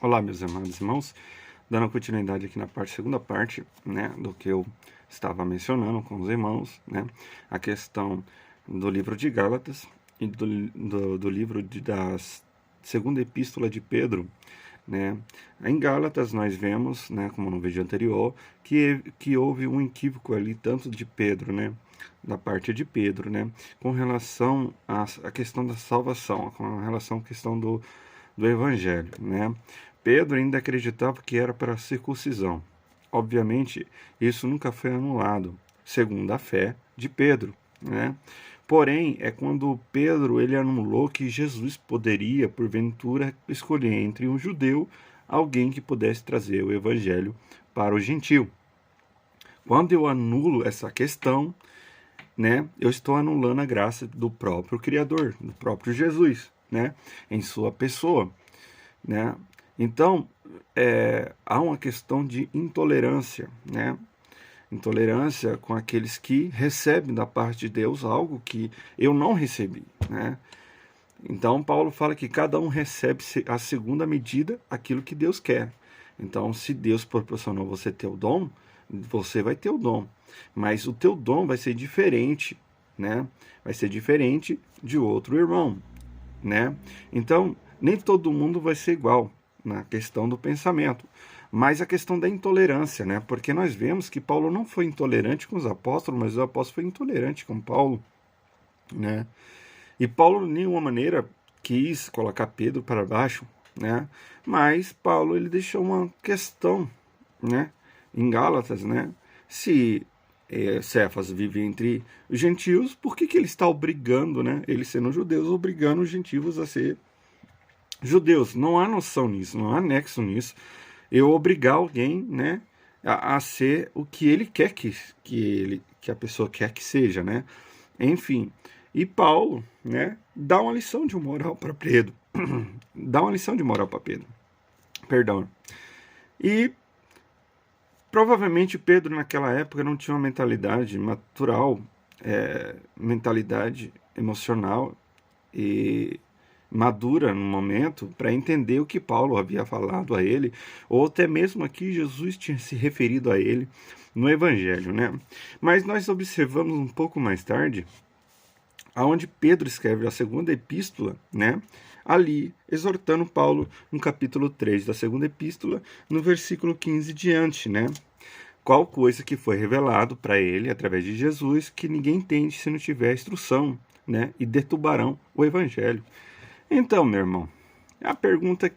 Olá, meus amados irmãos, dando continuidade aqui na segunda parte, né, do que eu estava mencionando com os irmãos, né, a questão do livro de Gálatas e do livro da segunda epístola de Pedro, né. Em Gálatas nós vemos, né, como no vídeo anterior, que houve um equívoco ali, tanto de Pedro, né, da parte de Pedro, né, com relação à questão da salvação, com relação à questão do evangelho, né. Pedro ainda acreditava que era para a circuncisão. Obviamente, isso nunca foi anulado, segundo a fé de Pedro, né? Porém, é quando Pedro ele anulou que Jesus poderia, porventura, escolher entre um judeu alguém que pudesse trazer o evangelho para o gentil. Quando eu anulo essa questão, né, eu estou anulando a graça do próprio Criador, do próprio Jesus, né, em sua pessoa, né? Então, há uma questão de intolerância, né? Intolerância com aqueles que recebem da parte de Deus algo que eu não recebi, né? Então, Paulo fala que cada um recebe a segunda medida aquilo que Deus quer. Então, se Deus proporcionou você ter o dom, você vai ter o dom. Mas o teu dom vai ser diferente, né? Vai ser diferente de outro irmão, né? Então, nem todo mundo vai ser igual na questão do pensamento, mas a questão da intolerância, né? Porque nós vemos que Paulo não foi intolerante com os apóstolos, mas o apóstolo foi intolerante com Paulo, né? E Paulo de nenhuma maneira quis colocar Pedro para baixo, né? Mas Paulo ele deixou uma questão, né? Em Gálatas, né? Se Cefas vive entre os gentios, por que ele está obrigando, né? Eles sendo judeus, obrigando os gentios a ser judeus? Não há noção nisso, não há nexo nisso. Eu obrigar alguém, né, a ser o que ele quer que a pessoa quer que seja, né? Enfim, e Paulo, né, dá uma lição de moral para Pedro, dá uma lição de moral para Pedro, perdão. E provavelmente Pedro naquela época não tinha uma mentalidade natural, mentalidade emocional e madura no momento para entender o que Paulo havia falado a ele, ou até mesmo aqui Jesus tinha se referido a ele no Evangelho, né? Mas nós observamos um pouco mais tarde, aonde Pedro escreve a segunda epístola, né? Ali, exortando Paulo no capítulo 3 da segunda epístola, no versículo 15 diante, né? Qual coisa que foi revelado para ele através de Jesus que ninguém entende se não tiver instrução, né? E deturbarão o Evangelho. Então, meu irmão, a pergunta